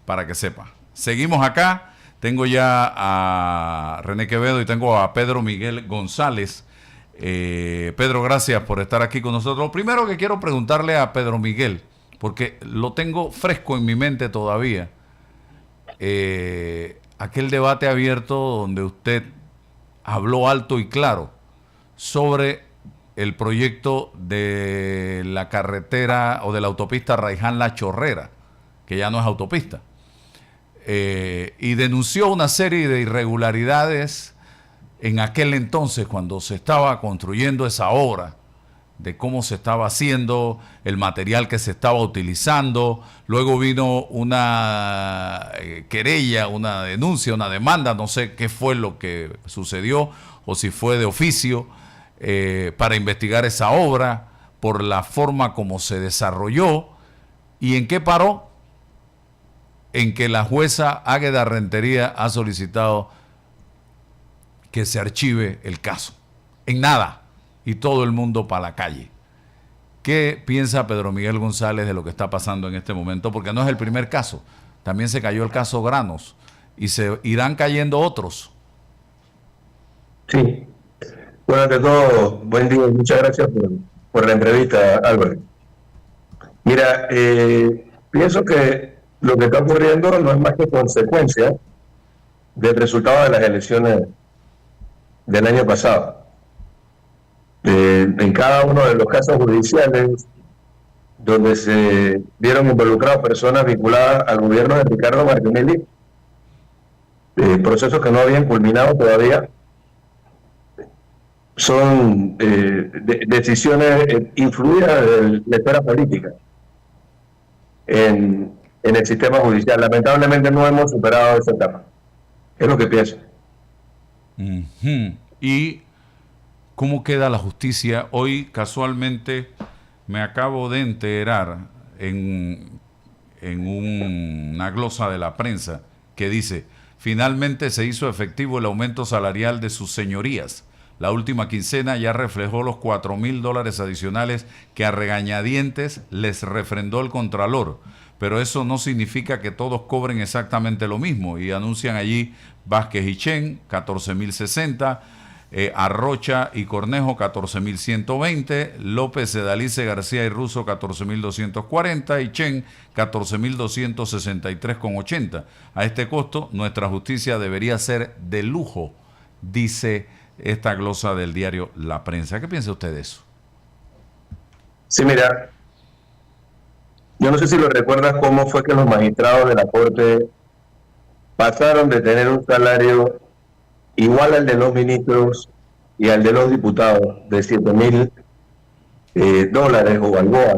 para que sepa. Seguimos acá. Tengo ya a René Quevedo y tengo a Pedro Miguel González. Pedro, gracias por estar aquí con nosotros. Lo primero que quiero preguntarle a Pedro Miguel, porque lo tengo fresco en mi mente todavía, aquel debate abierto donde usted habló alto y claro sobre el proyecto de la carretera o de la autopista Raiján-La Chorrera, que ya no es autopista, y denunció una serie de irregularidades en aquel entonces cuando se estaba construyendo esa obra, de cómo se estaba haciendo, el material que se estaba utilizando. Luego vino una querella, una denuncia, una demanda, no sé qué fue lo que sucedió o si fue de oficio, para investigar esa obra por la forma como se desarrolló. ¿Y en qué paró? En que la jueza Águeda Rentería ha solicitado que se archive el caso. En nada. Y todo el mundo para la calle. ¿Qué piensa Pedro Miguel González de lo que está pasando en este momento? Porque no es el primer caso. También se cayó el caso Granos. Y se irán cayendo otros. Sí. Bueno, ante todo, buen día y muchas gracias por la entrevista, Álvaro. Mira, pienso que lo que está ocurriendo no es más que consecuencia del resultado de las elecciones del año pasado. En cada uno de los casos judiciales donde se vieron involucradas personas vinculadas al gobierno de Ricardo Martinelli, procesos que no habían culminado todavía, son decisiones influidas de la esfera política en el sistema judicial. Lamentablemente no hemos superado esa etapa. Es lo que pienso. ¿Y cómo queda la justicia? Hoy casualmente me acabo de enterar en una glosa de la prensa que dice: finalmente se hizo efectivo el aumento salarial de sus señorías. La última quincena ya reflejó los $4,000 adicionales que a regañadientes les refrendó el Contralor. Pero eso no significa que todos cobren exactamente lo mismo. Y anuncian allí Vázquez y Chen, 14,060, Arrocha y Cornejo, 14,120, López, Sedalice, García y Russo, 14,240 y Chen, 14,263,80. A este costo, nuestra justicia debería ser de lujo, dice esta glosa del diario La Prensa. ¿Qué piensa usted de eso? Sí, mira, yo no sé si lo recuerdas cómo fue que los magistrados de la Corte pasaron de tener un salario igual al de los ministros y al de los diputados, de $7,000 o balboas,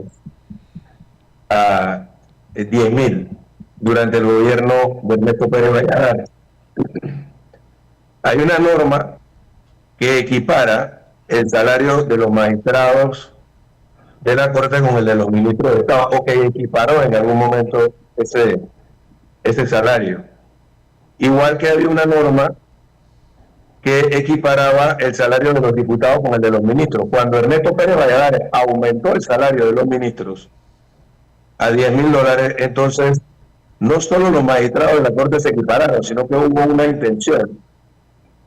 a 10,000 durante el gobierno de Ernesto Pérez Valladares. Hay una norma que equipara el salario de los magistrados de la Corte con el de los ministros de Estado, o que equiparó en algún momento ese salario. Igual que había una norma que equiparaba el salario de los diputados con el de los ministros. Cuando Ernesto Pérez Valladares aumentó el salario de los ministros a $10,000, entonces no solo los magistrados de la Corte se equipararon, sino que hubo una intención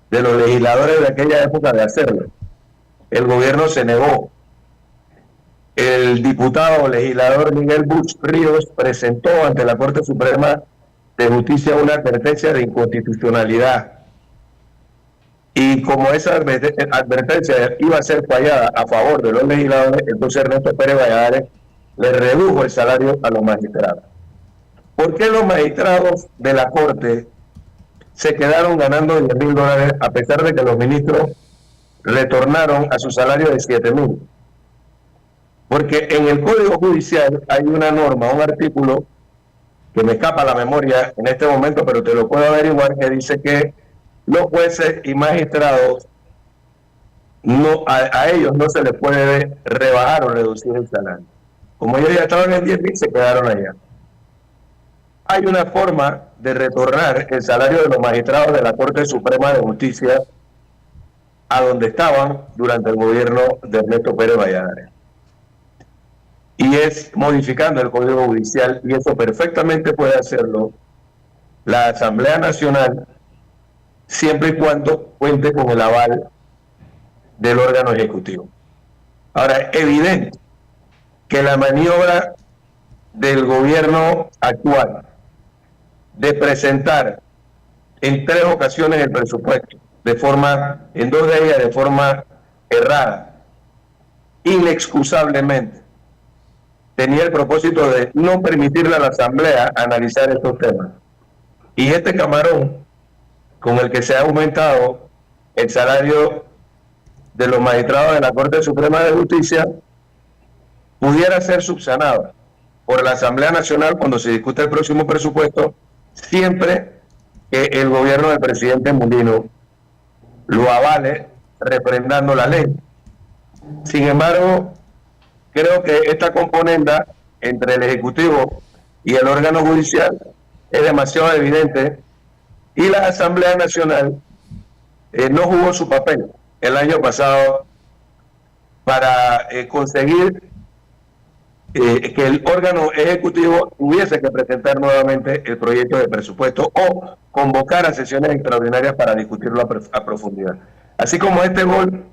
de los legisladores de aquella época de hacerlo. El gobierno se negó. El diputado legislador Miguel Buch Ríos presentó ante la Corte Suprema de Justicia una advertencia de inconstitucionalidad. Y como esa advertencia iba a ser fallada a favor de los legisladores, entonces Ernesto Pérez Valladares le redujo el salario a los magistrados. ¿Por qué los magistrados de la Corte se quedaron ganando $10,000 a pesar de que los ministros retornaron a su salario de 7,000? Porque en el Código Judicial hay una norma, un artículo que me escapa la memoria en este momento, pero te lo puedo averiguar, que dice que los jueces y magistrados, a ellos no se les puede rebajar o reducir el salario. Como ellos ya estaban en 10,000, se quedaron allá. Hay una forma de retornar el salario de los magistrados de la Corte Suprema de Justicia a donde estaban durante el gobierno de Ernesto Pérez Valladares. Y es modificando el Código Judicial, y eso perfectamente puede hacerlo la Asamblea Nacional siempre y cuando cuente con el aval del órgano ejecutivo. Ahora, es evidente que la maniobra del gobierno actual de presentar en 3 ocasiones el presupuesto, en 2 de ellas de forma errada, inexcusablemente, tenía el propósito de no permitirle a la Asamblea analizar estos temas. Y este camarón, con el que se ha aumentado el salario de los magistrados de la Corte Suprema de Justicia, pudiera ser subsanado por la Asamblea Nacional cuando se discute el próximo presupuesto, siempre que el gobierno del presidente Mulino lo avale refrendando la ley. Sin embargo, creo que esta componenda entre el Ejecutivo y el órgano judicial es demasiado evidente, y la Asamblea Nacional no jugó su papel el año pasado para conseguir que el órgano ejecutivo tuviese que presentar nuevamente el proyecto de presupuesto o convocar a sesiones extraordinarias para discutirlo a profundidad. Así como este gol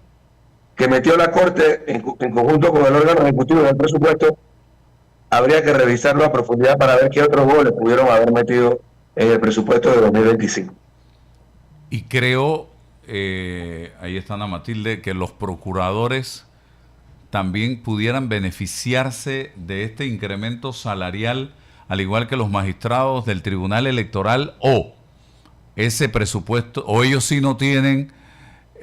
que metió la Corte en conjunto con el órgano ejecutivo del presupuesto, habría que revisarlo a profundidad para ver qué otros goles pudieron haber metido en el presupuesto de 2025. Y creo, ahí está Ana Matilde, que los procuradores también pudieran beneficiarse de este incremento salarial, al igual que los magistrados del Tribunal Electoral, o ese presupuesto, o ellos sí no tienen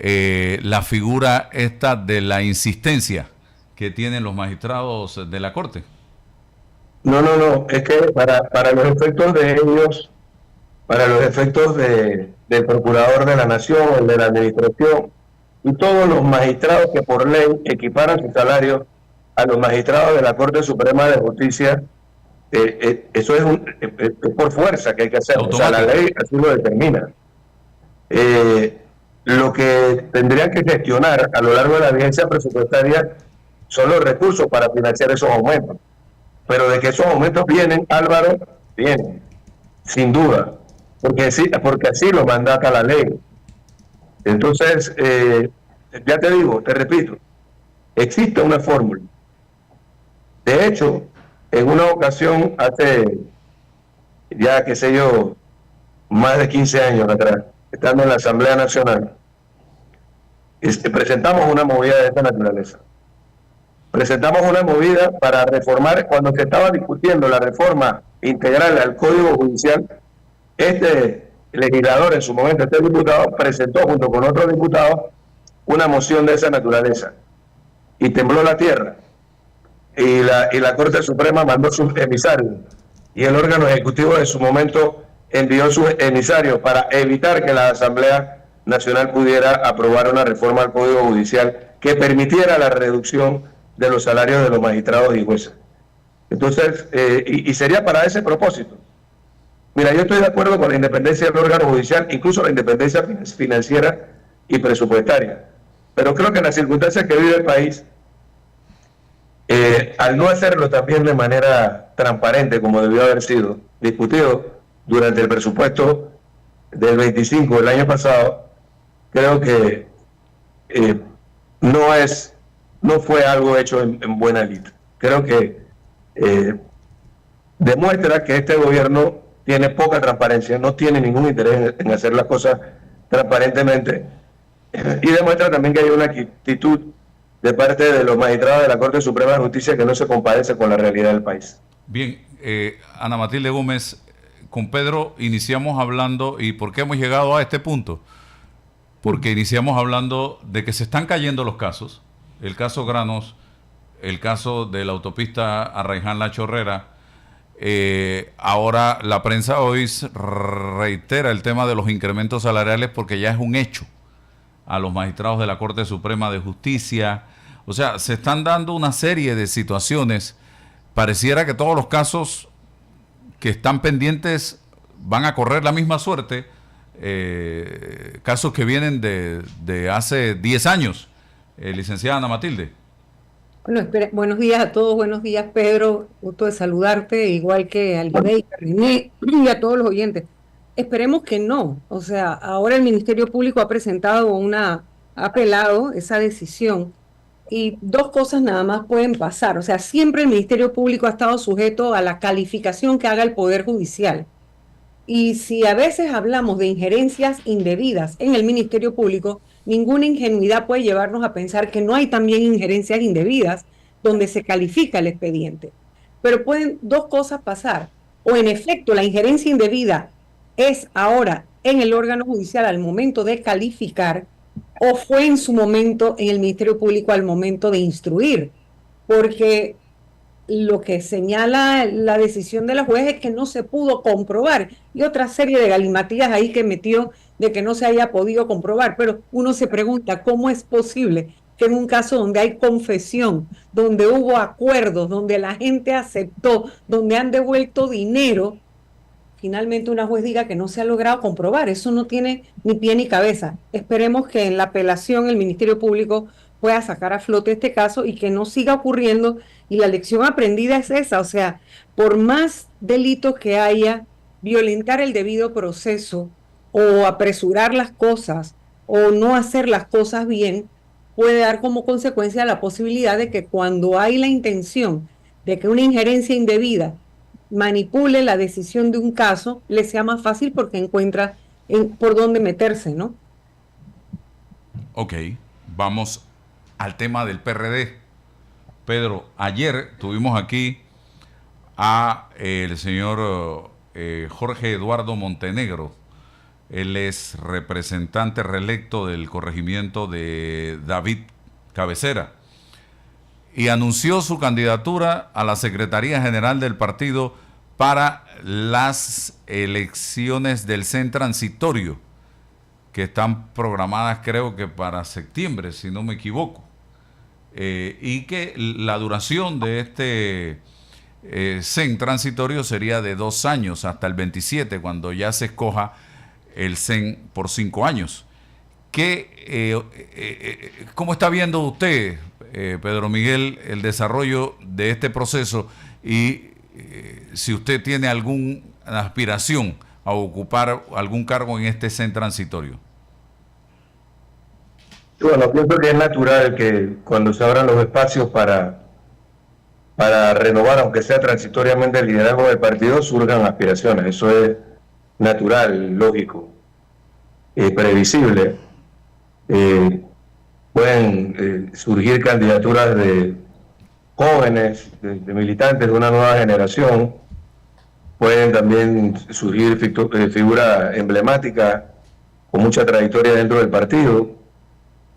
la figura esta de la insistencia que tienen los magistrados de la Corte. No, es que para los efectos de ellos, para los efectos del Procurador de la Nación, el de la Administración, y todos los magistrados que por ley equiparan su salario a los magistrados de la Corte Suprema de Justicia, eso es por fuerza que hay que hacerlo. O sea, la ley así lo determina. Lo que tendrían que gestionar a lo largo de la vigencia presupuestaria son los recursos para financiar esos aumentos. Pero de que esos aumentos vienen, Álvaro, vienen, sin duda, porque así lo mandata la ley. Entonces, ya te digo, te repito, existe una fórmula. De hecho, en una ocasión, hace ya, qué sé yo, más de 15 años atrás, estando en la Asamblea Nacional, presentamos una movida de esta naturaleza. Presentamos una movida para reformar, cuando se estaba discutiendo la reforma integral al Código Judicial, este legislador, en su momento este diputado, presentó junto con otros diputados una moción de esa naturaleza, y tembló la tierra, y la Corte Suprema mandó sus emisarios, y el órgano ejecutivo en su momento envió sus emisarios para evitar que la Asamblea Nacional pudiera aprobar una reforma al Código Judicial que permitiera la reducción de los salarios de los magistrados y jueces. Entonces, y sería para ese propósito. Mira, yo estoy de acuerdo con la independencia del órgano judicial, incluso la independencia financiera y presupuestaria, pero creo que en las circunstancias que vive el país, al no hacerlo también de manera transparente como debió haber sido discutido durante el presupuesto del 25 del año pasado, creo que no fue algo hecho en buena lid. Creo que demuestra que este gobierno tiene poca transparencia, no tiene ningún interés en hacer las cosas transparentemente, y demuestra también que hay una actitud de parte de los magistrados de la Corte Suprema de Justicia que no se compadece con la realidad del país. Bien, Ana Matilde Gómez, con Pedro iniciamos hablando, ¿y por qué hemos llegado a este punto? Porque iniciamos hablando de que se están cayendo los casos, el caso Granos, el caso de la autopista Arraiján-La Chorrera. Ahora la prensa hoy reitera el tema de los incrementos salariales porque ya es un hecho a los magistrados de la Corte Suprema de Justicia. O sea, se están dando una serie de situaciones. Pareciera que todos los casos que están pendientes van a correr la misma suerte. Casos que vienen de hace 10 años. Licenciada Ana Matilde. Bueno, buenos días a todos, buenos días Pedro, gusto de saludarte, igual que al Libey, a René y a todos los oyentes. Esperemos que no, o sea, ahora el Ministerio Público ha apelado esa decisión y dos cosas nada más pueden pasar, o sea, siempre el Ministerio Público ha estado sujeto a la calificación que haga el Poder Judicial. Y si a veces hablamos de injerencias indebidas en el Ministerio Público, ninguna ingenuidad puede llevarnos a pensar que no hay también injerencias indebidas donde se califica el expediente. Pero pueden dos cosas pasar. O en efecto la injerencia indebida es ahora en el órgano judicial al momento de calificar, o fue en su momento en el Ministerio Público al momento de instruir. Porque lo que señala la decisión de la juez es que no se pudo comprobar y otra serie de galimatías ahí que metió de que no se haya podido comprobar, pero uno se pregunta cómo es posible que en un caso donde hay confesión, donde hubo acuerdos, donde la gente aceptó, donde han devuelto dinero, finalmente una juez diga que no se ha logrado comprobar. Eso no tiene ni pie ni cabeza. Esperemos que en la apelación el Ministerio Público pueda sacar a flote este caso y que no siga ocurriendo. Y la lección aprendida es esa, o sea, por más delitos que haya, violentar el debido proceso o apresurar las cosas o no hacer las cosas bien, puede dar como consecuencia la posibilidad de que cuando hay la intención de que una injerencia indebida manipule la decisión de un caso, le sea más fácil porque encuentra por dónde meterse, ¿no? Ok, vamos al tema del PRD. Pedro, ayer tuvimos aquí a el señor Jorge Eduardo Montenegro. Él es representante reelecto del corregimiento de David Cabecera y anunció su candidatura a la Secretaría General del partido para las elecciones del CEN transitorio, que están programadas creo que para septiembre, si no me equivoco. Y que la duración de este CEN transitorio sería de 2 años, hasta el 27, cuando ya se escoja el CEN por 5 años. ¿Cómo está viendo usted, Pedro Miguel, el desarrollo de este proceso y si usted tiene alguna aspiración a ocupar algún cargo en este CEN transitorio? Bueno, pienso que es natural que cuando se abran los espacios para renovar, aunque sea transitoriamente, el liderazgo del partido, surjan aspiraciones. Eso es natural, lógico, previsible. Pueden surgir candidaturas de jóvenes, de militantes de una nueva generación. Pueden también surgir figuras emblemáticas con mucha trayectoria dentro del partido.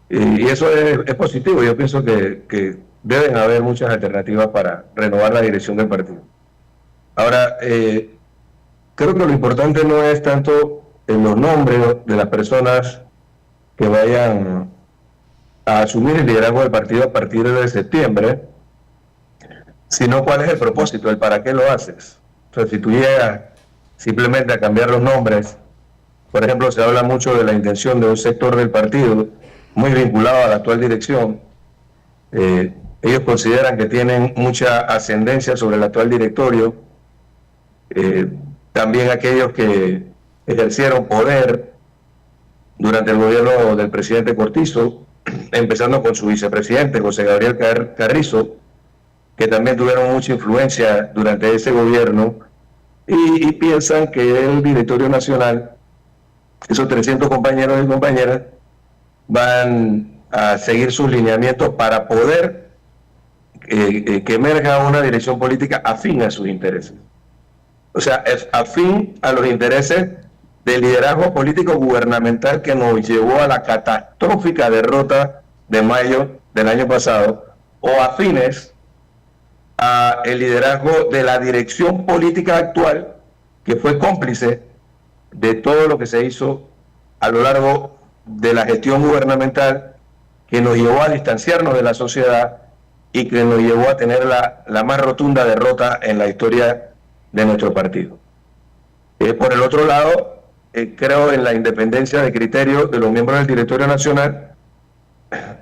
Y eso es positivo. Yo pienso que deben haber muchas alternativas para renovar la dirección del partido. Ahora, creo que lo importante no es tanto en los nombres de las personas que vayan a asumir el liderazgo del partido a partir de septiembre, sino cuál es el propósito, el para qué lo haces. O sea, si tú llegas simplemente a cambiar los nombres, por ejemplo, se habla mucho de la intención de un sector del partido muy vinculado a la actual dirección. Ellos consideran que tienen mucha ascendencia sobre el actual directorio. También aquellos que ejercieron poder durante el gobierno del presidente Cortizo, empezando con su vicepresidente, José Gabriel Carrizo, que también tuvieron mucha influencia durante ese gobierno, y piensan que el directorio nacional, esos 300 compañeros y compañeras, van a seguir sus lineamientos para poder que emerja una dirección política afín a sus intereses. O sea, es afín a los intereses del liderazgo político gubernamental que nos llevó a la catastrófica derrota de mayo del año pasado, o afines a el liderazgo de la dirección política actual, que fue cómplice de todo lo que se hizo a lo largo de la gestión gubernamental, que nos llevó a distanciarnos de la sociedad y que nos llevó a tener la más rotunda derrota en la historia de nuestro partido. Por el otro lado, creo en la independencia de criterio de los miembros del directorio nacional,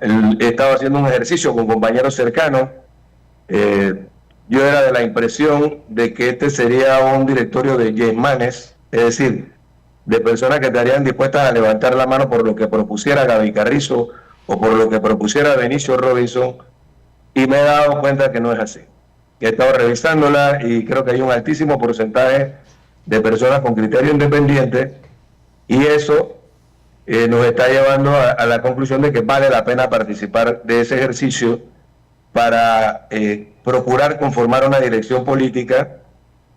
he estado haciendo un ejercicio con compañeros cercanos. Yo era de la impresión de que este sería un directorio de yesmanes, es decir, de personas que estarían dispuestas a levantar la mano por lo que propusiera Gaby Carrizo o por lo que propusiera Benicio Robinson, y me he dado cuenta que no es así. He estado revisándola y creo que hay un altísimo porcentaje de personas con criterio independiente, y eso nos está llevando a la conclusión de que vale la pena participar de ese ejercicio para procurar conformar una dirección política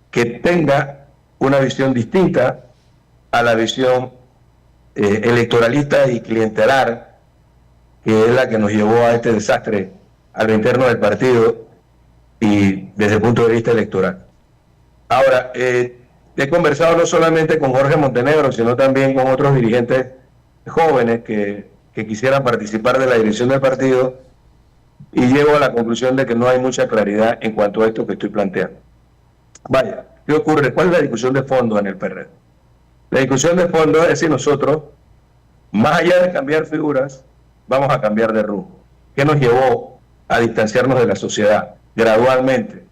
que tenga una visión distinta a la visión electoralista y clientelar, que es la que nos llevó a este desastre a lo interno del partido y desde el punto de vista electoral. Ahora, he conversado no solamente con Jorge Montenegro, sino también con otros dirigentes jóvenes que quisieran participar de la dirección del partido, y llego a la conclusión de que no hay mucha claridad en cuanto a esto que estoy planteando. Vaya, ¿qué ocurre? ¿Cuál es la discusión de fondo en el PRD? La discusión de fondo es si nosotros, más allá de cambiar figuras, vamos a cambiar de rumbo. ¿Qué nos llevó a distanciarnos de la sociedad gradualmente?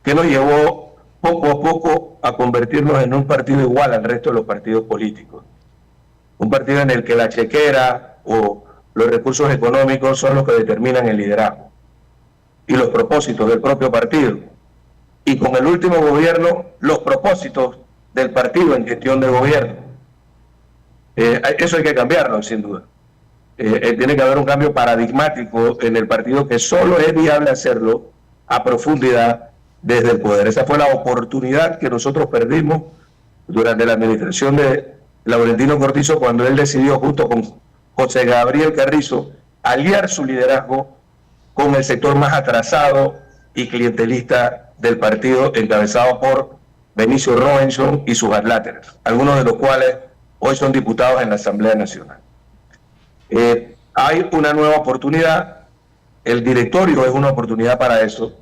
¿Qué nos llevó poco a poco a convertirnos en un partido igual al resto de los partidos políticos? Un partido en el que la chequera o los recursos económicos son los que determinan el liderazgo y los propósitos del propio partido. Y con el último gobierno, los propósitos del partido en gestión de gobierno. Eso hay que cambiarlo, sin duda. Tiene que haber un cambio paradigmático en el partido, que solo es viable hacerlo a profundidad desde el poder. Esa fue la oportunidad que nosotros perdimos durante la administración de Laurentino Cortizo, cuando él decidió, junto con José Gabriel Carrizo, aliar su liderazgo con el sector más atrasado y clientelista del partido, encabezado por Benicio Robinson y sus adláteres, algunos de los cuales hoy son diputados en la Asamblea Nacional. Hay una nueva oportunidad, el directorio es una oportunidad para eso,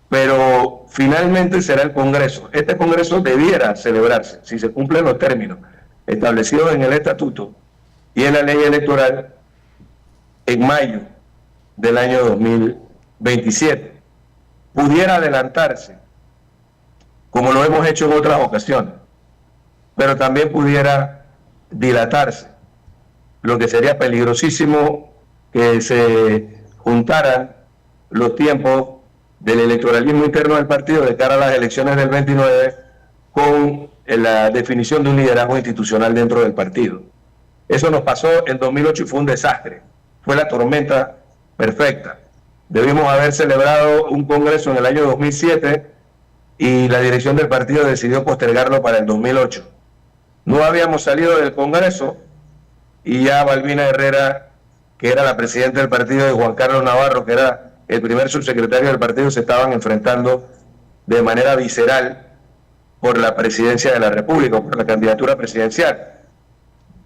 pero finalmente será el Congreso. Este Congreso debiera celebrarse, si se cumplen los términos establecidos en el Estatuto y en la ley electoral, en mayo del año 2027. Pudiera adelantarse, como lo hemos hecho en otras ocasiones, pero también pudiera dilatarse, lo que sería peligrosísimo, que se juntaran los tiempos del electoralismo interno del partido de cara a las elecciones del 29 con la definición de un liderazgo institucional dentro del partido. Eso nos pasó en 2008 y fue un desastre. Fue la tormenta perfecta. Debimos haber celebrado un congreso en el año 2007 y la dirección del partido decidió postergarlo para el 2008. No habíamos salido del congreso y ya Balbina Herrera, que era la presidenta del partido, y Juan Carlos Navarro, que era el primer subsecretario del partido, se estaban enfrentando de manera visceral por la presidencia de la República, por la candidatura presidencial.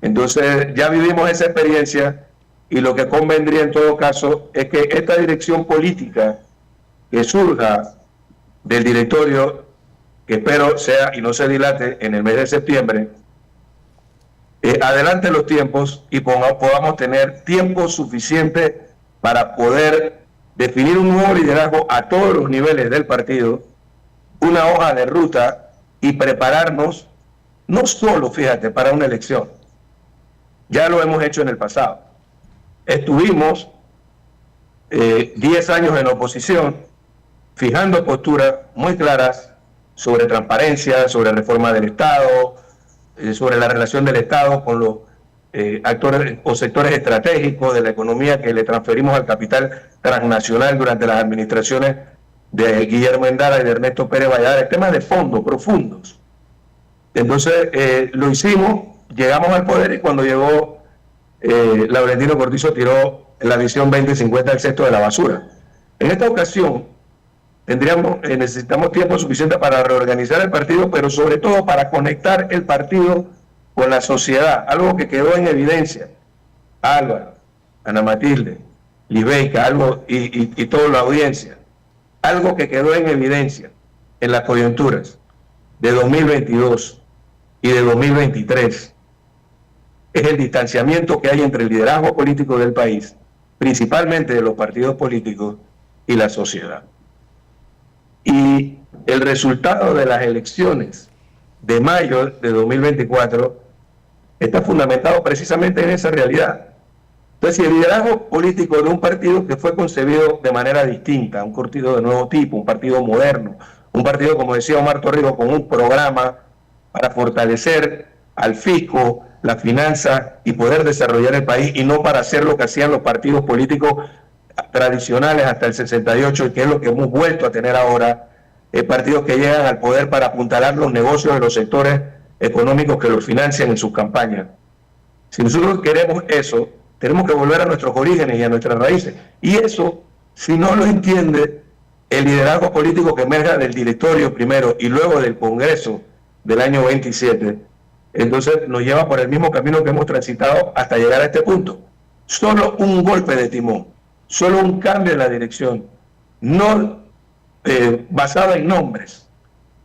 Entonces ya vivimos esa experiencia, y lo que convendría en todo caso es que esta dirección política que surja del directorio, que espero sea y no se dilate en el mes de septiembre, adelante los tiempos y podamos tener tiempo suficiente para poder definir un nuevo liderazgo a todos los niveles del partido, una hoja de ruta, y prepararnos no solo, fíjate, para una elección. Ya lo hemos hecho en el pasado. Estuvimos 10 años en oposición, fijando posturas muy claras sobre transparencia, sobre reforma del Estado, sobre la relación del Estado con los actores o sectores estratégicos de la economía que le transferimos al capital transnacional durante las administraciones de Guillermo Endara y de Ernesto Pérez Valladares, temas de fondo, profundos. Entonces lo hicimos, llegamos al poder, y cuando llegó Laurentino Cortizo tiró la visión 2050 al cesto de la basura. En esta ocasión necesitamos tiempo suficiente para reorganizar el partido, pero sobre todo para conectar el partido con la sociedad, algo que quedó en evidencia. Álvaro, Ana Matilde, Libeika, algo, y toda la audiencia, algo que quedó en evidencia en las coyunturas de 2022 y de 2023, es el distanciamiento que hay entre el liderazgo político del país, principalmente de los partidos políticos, y la sociedad. Y el resultado de las elecciones de mayo de 2024 está fundamentado precisamente en esa realidad. Entonces, si el liderazgo político de un partido que fue concebido de manera distinta, un partido de nuevo tipo, un partido moderno, un partido, como decía Omar Torrijos, con un programa para fortalecer al fisco, la finanza y poder desarrollar el país, y no para hacer lo que hacían los partidos políticos tradicionales hasta el 68, y que es lo que hemos vuelto a tener ahora, partidos que llegan al poder para apuntalar los negocios de los sectores económicos que los financian en sus campañas. Si nosotros queremos eso, tenemos que volver a nuestros orígenes y a nuestras raíces. Y eso, si no lo entiende el liderazgo político que emerja del directorio primero y luego del Congreso del año 27, entonces nos lleva por el mismo camino que hemos transitado hasta llegar a este punto. Solo un golpe de timón, solo un cambio en la dirección, no basado en nombres,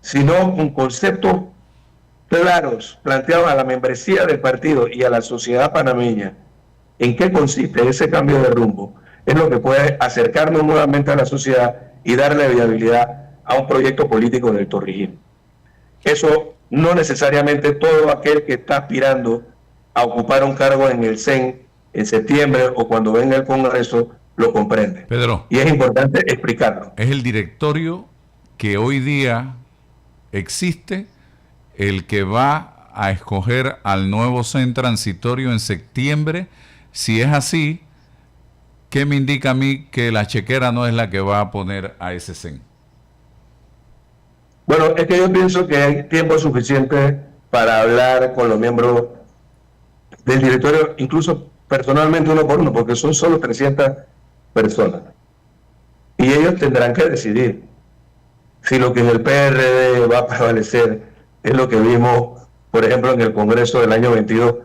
sino con conceptos claros planteados a la membresía del partido y a la sociedad panameña en qué consiste ese cambio de rumbo, es lo que puede acercarnos nuevamente a la sociedad y darle viabilidad a un proyecto político del Torrijín. Eso no necesariamente todo aquel que está aspirando a ocupar un cargo en el CEN en septiembre o cuando venga el Congreso lo comprende. Pedro, y es importante explicarlo. Es el directorio que hoy día existe el que va a escoger al nuevo CEN transitorio en septiembre. Si es así, ¿qué me indica a mí que la chequera no es la que va a poner a ese CEN? Bueno, es que yo pienso que hay tiempo suficiente para hablar con los miembros del directorio, incluso personalmente uno por uno, porque son solo 300 personas. Y ellos tendrán que decidir si lo que en el PRD va a prevalecer es lo que vimos, por ejemplo, en el Congreso del año 22.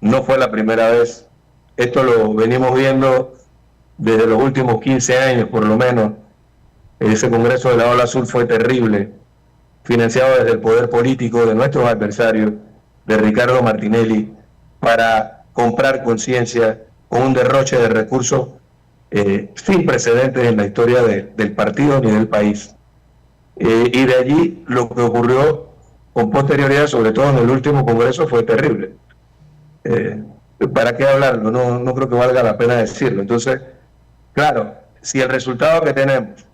No fue la primera vez. Esto lo venimos viendo desde los últimos 15 años, por lo menos. Ese Congreso de la Ola Azul fue terrible, financiado desde el poder político de nuestros adversarios, de Ricardo Martinelli, para comprar conciencia con un derroche de recursos sin precedentes en la historia del partido ni del país. Y de allí lo que ocurrió con posterioridad, sobre todo en el último Congreso, fue terrible. ¿Para qué hablarlo? No creo que valga la pena decirlo. Entonces, claro, si el resultado que tenemos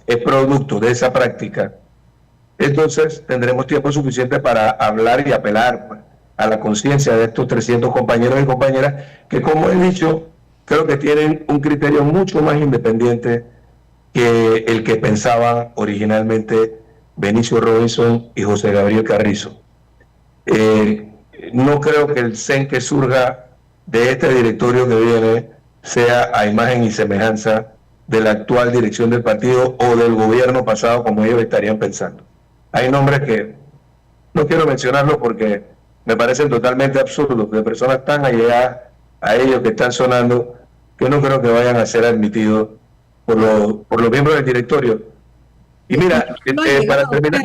es producto de esa práctica, entonces tendremos tiempo suficiente para hablar y apelar, pues, a la conciencia de estos 300 compañeros y compañeras que, como he dicho, creo que tienen un criterio mucho más independiente que el que pensaban originalmente Benicio Robinson y José Gabriel Carrizo. No creo que el CEN que surja de este directorio que viene sea a imagen y semejanza de la actual dirección del partido o del gobierno pasado, como ellos estarían pensando. Hay nombres que no quiero mencionarlos porque me parecen totalmente absurdos, de personas tan allegadas a ellos que están sonando, que no creo que vayan a ser admitidos por los miembros del directorio. Y mira, para terminar...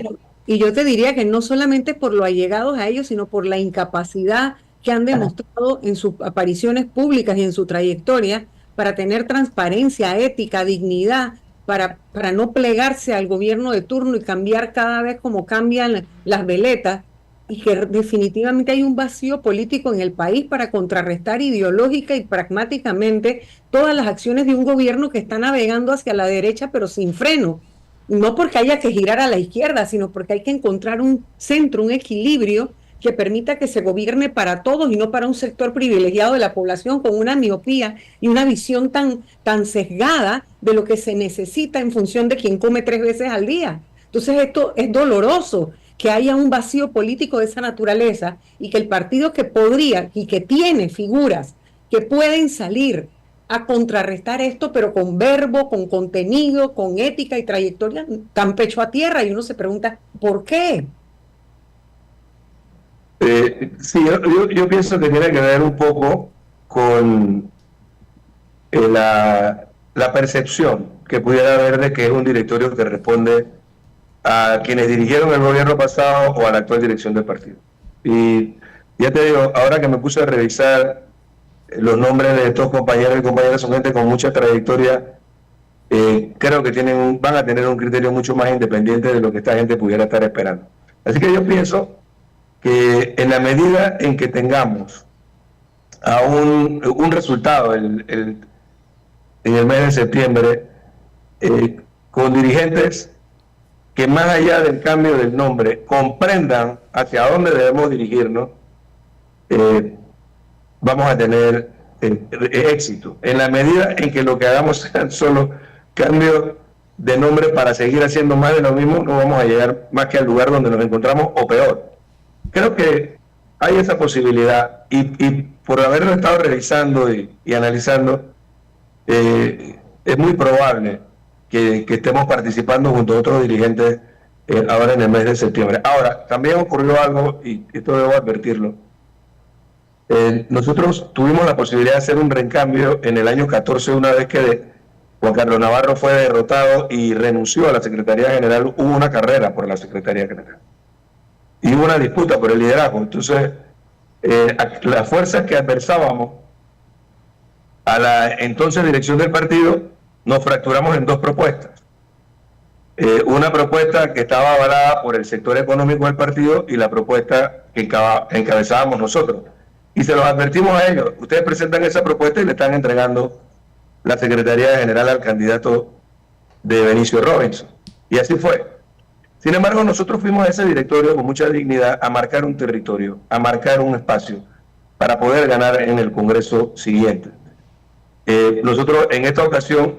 Y yo te diría que no solamente por lo allegados a ellos, sino por la incapacidad que han demostrado en sus apariciones públicas y en su trayectoria para tener transparencia, ética, dignidad, para no plegarse al gobierno de turno y cambiar cada vez como cambian las veletas, y que definitivamente hay un vacío político en el país para contrarrestar ideológica y pragmáticamente todas las acciones de un gobierno que está navegando hacia la derecha pero sin freno. No porque haya que girar a la izquierda, sino porque hay que encontrar un centro, un equilibrio que permita que se gobierne para todos y no para un sector privilegiado de la población con una miopía y una visión tan sesgada de lo que se necesita en función de quien come 3 veces al día. Entonces esto es doloroso, que haya un vacío político de esa naturaleza y que el partido que podría y que tiene figuras que pueden salir a contrarrestar esto, pero con verbo, con contenido, con ética y trayectoria, tan pecho a tierra, y uno se pregunta, ¿por qué? Sí, yo pienso que tiene que ver un poco con la percepción que pudiera haber de que es un directorio que responde a quienes dirigieron el gobierno pasado o a la actual dirección del partido. Y Ya te digo, ahora que me puse a revisar los nombres de estos compañeros y compañeras, son gente con mucha trayectoria. Creo que van a tener un criterio mucho más independiente de lo que esta gente pudiera estar esperando. Así que yo pienso que en la medida en que tengamos a un resultado en el mes de septiembre, con dirigentes que más allá del cambio del nombre comprendan hacia dónde debemos dirigirnos, vamos a tener éxito. En la medida en que lo que hagamos sean solo cambios de nombre para seguir haciendo más de lo mismo, no vamos a llegar más que al lugar donde nos encontramos o peor. Creo que hay esa posibilidad y por haberlo estado revisando y analizando, es muy probable que estemos participando junto a otros dirigentes ahora en el mes de septiembre. Ahora, también ocurrió algo, y esto debo advertirlo. Nosotros tuvimos la posibilidad de hacer un recambio en el año 14, una vez que Juan Carlos Navarro fue derrotado y renunció a la Secretaría General. Hubo una carrera por la Secretaría General y hubo una disputa por el liderazgo. Entonces, las fuerzas que adversábamos a la entonces dirección del partido, nos fracturamos en dos propuestas. Una propuesta que estaba avalada por el sector económico del partido y la propuesta que encabezábamos nosotros. Y se los advertimos a ellos: ustedes presentan esa propuesta y le están entregando la Secretaría General al candidato de Benicio Robinson. Y así fue. Sin embargo, nosotros fuimos a ese directorio con mucha dignidad a marcar un territorio, a marcar un espacio para poder ganar en el Congreso siguiente. Nosotros en esta ocasión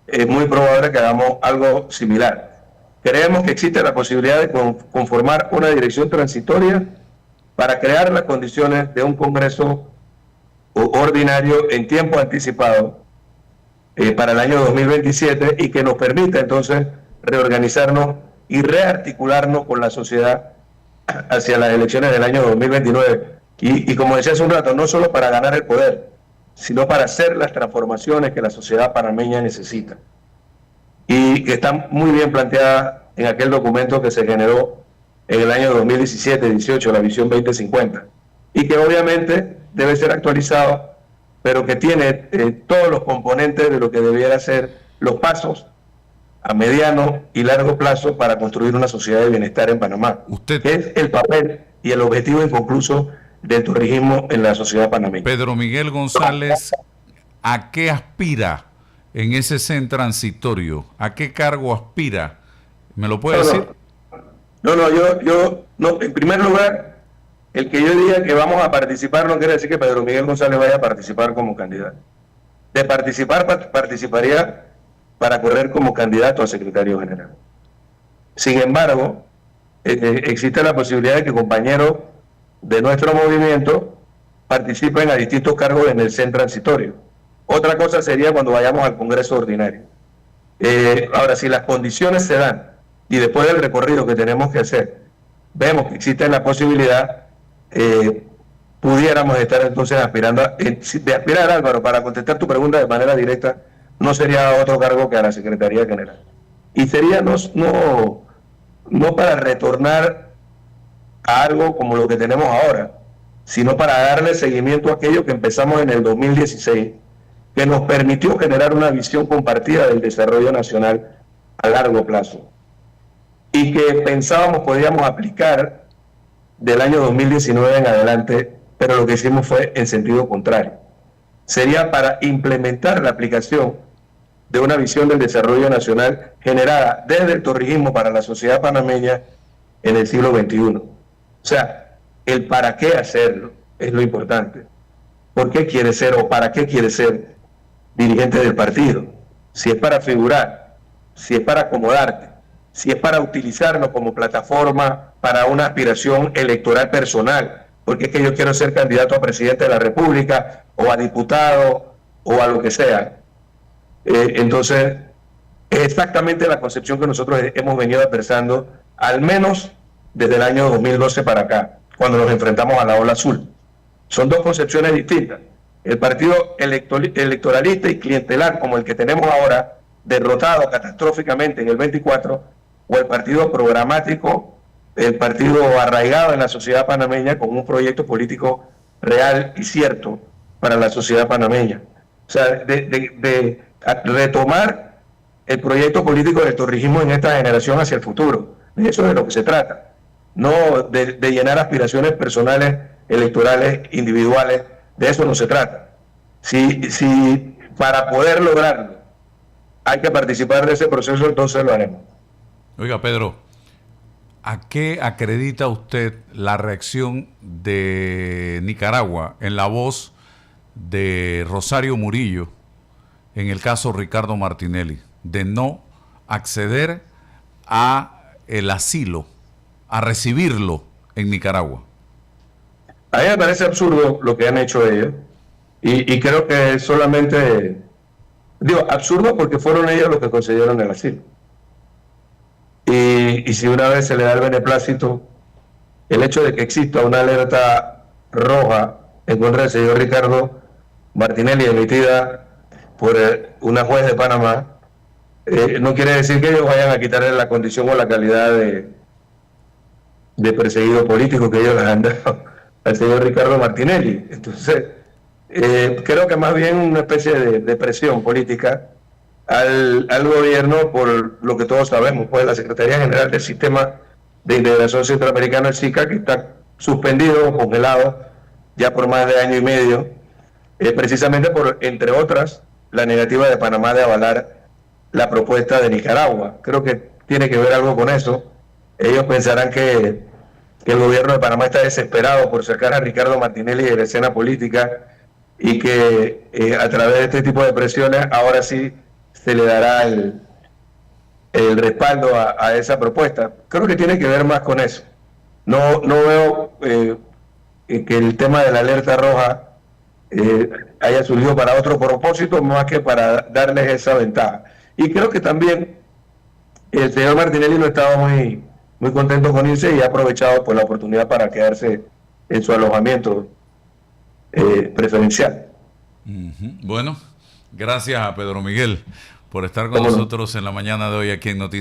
es muy probable que hagamos algo similar. Creemos que existe la posibilidad de conformar una dirección transitoria para crear las condiciones de un Congreso ordinario en tiempo anticipado para el año 2027 y que nos permita entonces reorganizarnos y rearticularnos con la sociedad hacia las elecciones del año 2029. Y como decía hace un rato, no solo para ganar el poder, sino para hacer las transformaciones que la sociedad panameña necesita. Y que están muy bien planteadas en aquel documento que se generó en el año 2017-18, la Visión 2050, y que obviamente debe ser actualizado, pero que tiene todos los componentes de lo que debiera ser los pasos a mediano y largo plazo para construir una sociedad de bienestar en Panamá, que es el papel y el objetivo inconcluso del torrijismo en la sociedad panameña. Pedro Miguel González, ¿a qué aspira en ese CEN transitorio? ¿A qué cargo aspira? ¿Me lo puede decir? No, en primer lugar, el que yo diga que vamos a participar no quiere decir que Pedro Miguel González vaya a participar como candidato. De participar, participaría para correr como candidato a secretario general. Sin embargo, existe la posibilidad de que compañeros de nuestro movimiento participen a distintos cargos en el CEN transitorio. Otra cosa sería cuando vayamos al Congreso ordinario. Ahora, si las condiciones se dan y después del recorrido que tenemos que hacer, vemos que existe la posibilidad, pudiéramos estar entonces aspirando, de aspirar, Álvaro, para contestar tu pregunta de manera directa, no sería otro cargo que a la Secretaría General. Y sería no para retornar a algo como lo que tenemos ahora, sino para darle seguimiento a aquello que empezamos en el 2016, que nos permitió generar una visión compartida del desarrollo nacional a largo plazo y que pensábamos podíamos aplicar del año 2019 en adelante, pero lo que hicimos fue en sentido contrario. Sería para implementar la aplicación de una visión del desarrollo nacional generada desde el torrijismo para la sociedad panameña en el siglo XXI. O sea, el para qué hacerlo es lo importante. ¿Por qué quiere ser o para qué quiere ser dirigente del partido? Si es para figurar, si es para acomodarte, si es para utilizarlo como plataforma para una aspiración electoral personal, porque es que yo quiero ser candidato a presidente de la República o a diputado o a lo que sea. Entonces, es exactamente la concepción que nosotros hemos venido adversando, al menos desde el año 2012 para acá, cuando nos enfrentamos a la ola azul. Son dos concepciones distintas. El partido electoralista y clientelar, como el que tenemos ahora, derrotado catastróficamente en el 24, o el partido programático el partido arraigado en la sociedad panameña con un proyecto político real y cierto para la sociedad panameña. O sea, de retomar el proyecto político del torrijismo en esta generación hacia el futuro. De eso es de lo que se trata. No de llenar aspiraciones personales, electorales, individuales. De eso no se trata. Si para poder lograrlo hay que participar de ese proceso, entonces lo haremos. Oiga, Pedro, ¿a qué acredita usted la reacción de Nicaragua en la voz de Rosario Murillo en el caso Ricardo Martinelli, de no acceder a el asilo, a recibirlo en Nicaragua? A mí me parece absurdo lo que han hecho ellos y creo que solamente, digo, absurdo porque fueron ellos los que concedieron el asilo. Y si una vez se le da el beneplácito, el hecho de que exista una alerta roja en contra del señor Ricardo Martinelli emitida por una juez de Panamá, no quiere decir que ellos vayan a quitarle la condición o la calidad de perseguido político que ellos le han dado al señor Ricardo Martinelli. Entonces, creo que más bien una especie de presión política al gobierno por lo que todos sabemos, pues la Secretaría General del Sistema de Integración Centroamericano, el SICA, que está suspendido o congelado ya por más de año y medio, precisamente por, entre otras, la negativa de Panamá de avalar la propuesta de Nicaragua. Creo que tiene que ver algo con eso. Ellos pensarán que el gobierno de Panamá está desesperado por sacar a Ricardo Martinelli de la escena política y que a través de este tipo de presiones ahora sí se le dará el respaldo a esa propuesta. Creo que tiene que ver más con eso. No veo que el tema de la alerta roja haya surgido para otro propósito más que para darles esa ventaja. Y creo que también el señor Martinelli no estaba muy contento con irse y ha aprovechado por la oportunidad para quedarse en su alojamiento preferencial. Bueno, gracias a Pedro Miguel por estar con nosotros en la mañana de hoy aquí en Noticias.